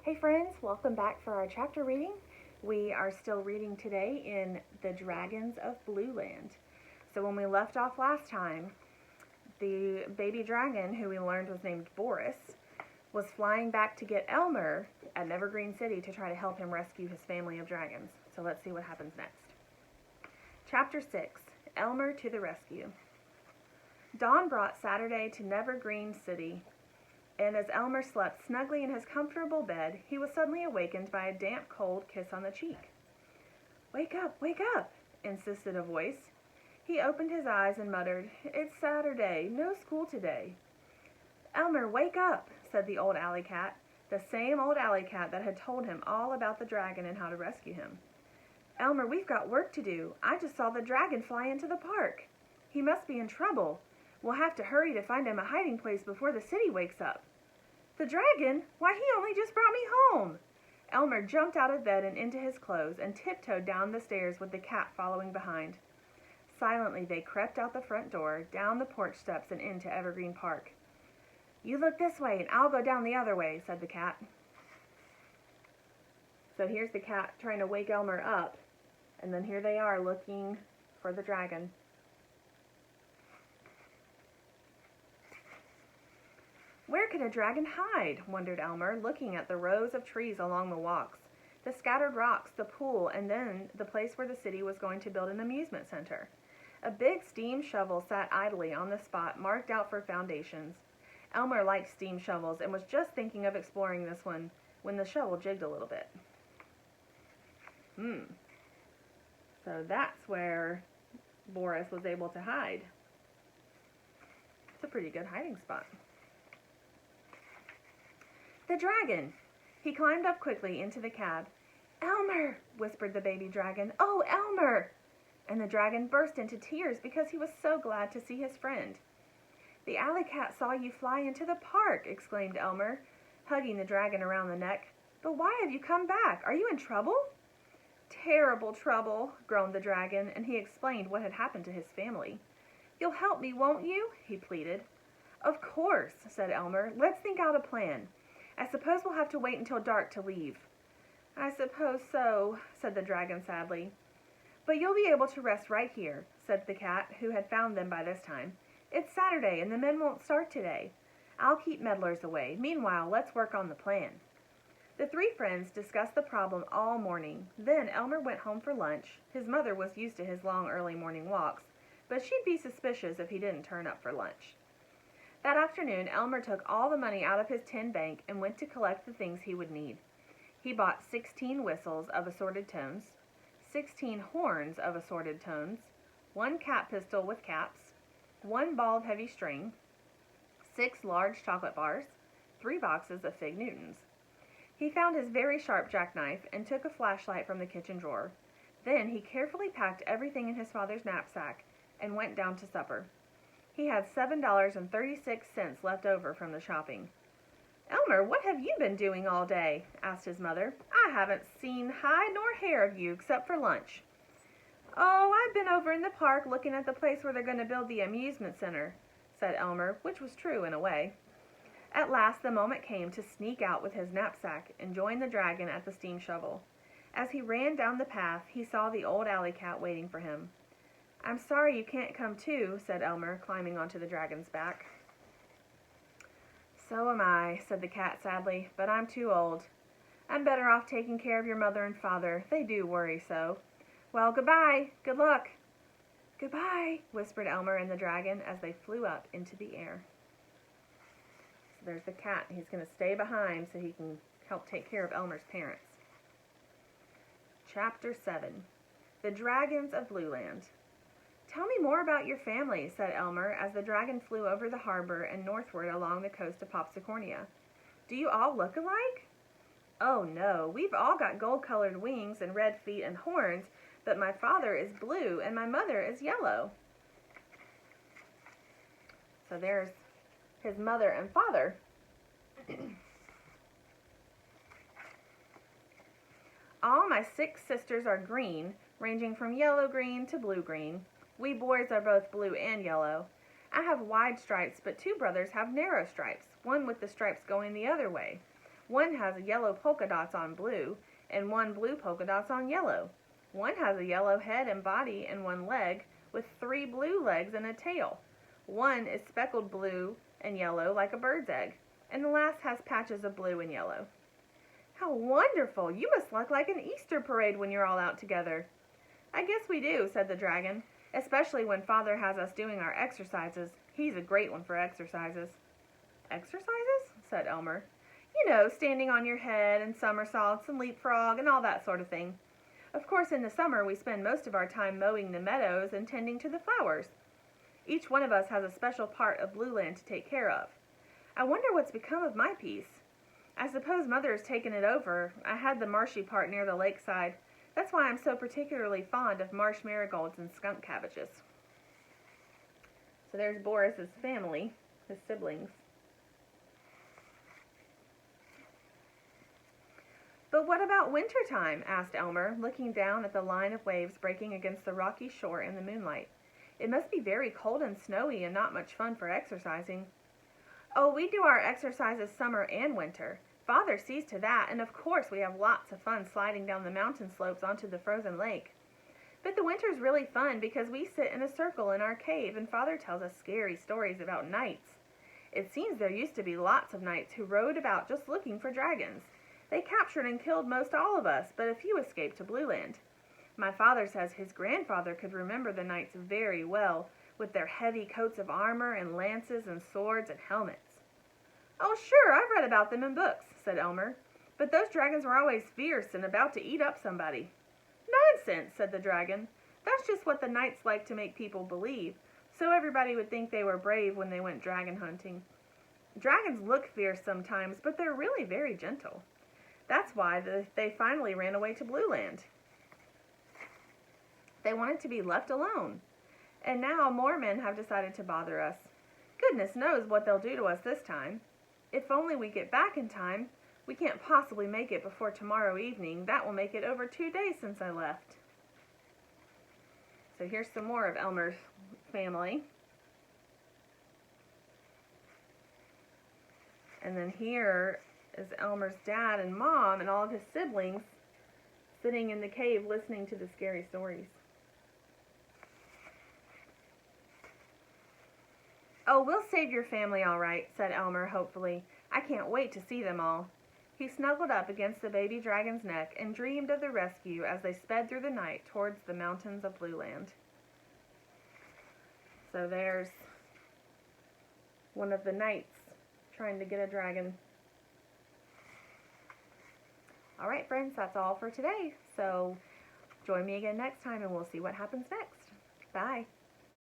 Hey friends, welcome back for our chapter reading. We are still reading today in The Dragons of Blueland. So when we left off last time, the baby dragon, who we learned was named Boris, was flying back to get Elmer at Nevergreen City to try to help him rescue his family of dragons. So let's see what happens next. Chapter 6, Elmer to the Rescue. Dawn brought Saturday to Nevergreen City, and as Elmer slept snugly in his comfortable bed, he was suddenly awakened by a damp, cold kiss on the cheek. Wake up, insisted a voice. He opened his eyes and muttered, It's Saturday, no school today. Elmer, wake up, said the old alley cat, the same old alley cat that had told him all about the dragon and how to rescue him. Elmer, we've got work to do. I just saw the dragon fly into the park. He must be in trouble. We'll have to hurry to find him a hiding place before the city wakes up. The dragon? Why, he only just brought me home. Elmer jumped out of bed and into his clothes and tiptoed down the stairs with the cat following behind. Silently they crept out the front door, down the porch steps, and into Evergreen Park. You look this way and I'll go down the other way, said the cat. So here's the cat trying to wake Elmer up, and then here they are looking for the dragon. Where could a dragon hide? Wondered Elmer, looking at the rows of trees along the walks, the scattered rocks, the pool, and then the place where the city was going to build an amusement center. A big steam shovel sat idly on the spot marked out for foundations. Elmer liked steam shovels and was just thinking of exploring this one when the shovel jigged a little bit. So that's where Boris was able to hide. It's a pretty good hiding spot. The dragon! He climbed up quickly into the cab. Elmer! Whispered the baby dragon. Oh, Elmer! And the dragon burst into tears because he was so glad to see his friend. The alley cat saw you fly into the park, exclaimed Elmer, hugging the dragon around the neck. But why have you come back? Are you in trouble? Terrible trouble, groaned the dragon, and he explained what had happened to his family. You'll help me, won't you? He pleaded. Of course, said Elmer. Let's think out a plan. I suppose we'll have to wait until dark to leave. I suppose so, said the dragon sadly. But you'll be able to rest right here, said the cat, who had found them by this time. It's Saturday, and the men won't start today. I'll keep meddlers away. Meanwhile, let's work on the plan. The three friends discussed the problem all morning. Then Elmer went home for lunch. His mother was used to his long early morning walks, but she'd be suspicious if he didn't turn up for lunch. That afternoon, Elmer took all the money out of his tin bank and went to collect the things he would need. He bought 16 whistles of assorted tones, 16 horns of assorted tones, 1 cap pistol with caps, 1 ball of heavy string, 6 large chocolate bars, 3 boxes of Fig Newtons. He found his very sharp jackknife and took a flashlight from the kitchen drawer. Then he carefully packed everything in his father's knapsack and went down to supper. He had $7.36 left over from the shopping. Elmer, what have you been doing all day? Asked his mother. I haven't seen hide nor hair of you except for lunch. Oh, I've been over in the park looking at the place where they're going to build the amusement center, said Elmer, which was true in a way. At last the moment came to sneak out with his knapsack and join the dragon at the steam shovel. As he ran down the path, he saw the old alley cat waiting for him. I'm sorry you can't come too, said Elmer, climbing onto the dragon's back. So am I, said the cat sadly, but I'm too old. I'm better off taking care of your mother and father. They do worry so. Well, goodbye. Good luck. Goodbye, whispered Elmer and the dragon as they flew up into the air. So there's the cat. He's going to stay behind so he can help take care of Elmer's parents. Chapter 7, The Dragons of Blueland. Tell me more about your family, said Elmer as the dragon flew over the harbor and northward along the coast of Popsicornia. Do you all look alike? Oh no, we've all got gold-colored wings and red feet and horns, but my father is blue and my mother is yellow. So there's his mother and father. All my 6 sisters are green, ranging from yellow-green to blue-green. We boys are both blue and yellow. I have wide stripes, but 2 brothers have narrow stripes, one with the stripes going the other way. One has yellow polka dots on blue, and one blue polka dots on yellow. One has a yellow head and body and one leg, with 3 blue legs and a tail. One is speckled blue and yellow like a bird's egg, and the last has patches of blue and yellow. How wonderful! You must look like an Easter parade when you're all out together. I guess we do, said the dragon, especially when Father has us doing our exercises. He's a great one for exercises. Exercises? Said Elmer. You know, standing on your head and somersaults and leapfrog and all that sort of thing. Of course, in the summer we spend most of our time mowing the meadows and tending to the flowers. Each one of us has a special part of Blueland to take care of. I wonder what's become of my piece. I suppose Mother has taken it over. I had the marshy part near the lakeside. That's why I'm so particularly fond of marsh marigolds and skunk cabbages. So there's Boris's family, his siblings. But what about wintertime? Asked Elmer, looking down at the line of waves breaking against the rocky shore in the moonlight. It must be very cold and snowy and not much fun for exercising. Oh, we do our exercises summer and winter. Father sees to that, and of course we have lots of fun sliding down the mountain slopes onto the frozen lake. But the winter's really fun because we sit in a circle in our cave and Father tells us scary stories about knights. It seems there used to be lots of knights who rode about just looking for dragons. They captured and killed most all of us, but a few escaped to Blueland. My father says his grandfather could remember the knights very well, with their heavy coats of armor and lances and swords and helmets. Oh, sure, I've read about them in books, said Elmer. But those dragons were always fierce and about to eat up somebody. Nonsense, said the dragon. That's just what the knights like to make people believe, so everybody would think they were brave when they went dragon hunting. Dragons look fierce sometimes, but they're really very gentle. That's why they finally ran away to Blueland. They wanted to be left alone. And now more men have decided to bother us. Goodness knows what they'll do to us this time. If only we get back in time. We can't possibly make it before tomorrow evening. That will make it over 2 days since I left. So here's some more of Elmer's family. And then here is Elmer's dad and mom and all of his siblings sitting in the cave listening to the scary stories. Oh, we'll save your family all right, said Elmer hopefully. I can't wait to see them all. He snuggled up against the baby dragon's neck and dreamed of the rescue as they sped through the night towards the mountains of Blueland. So there's one of the knights trying to get a dragon. All right, friends, that's all for today. So join me again next time and we'll see what happens next. Bye.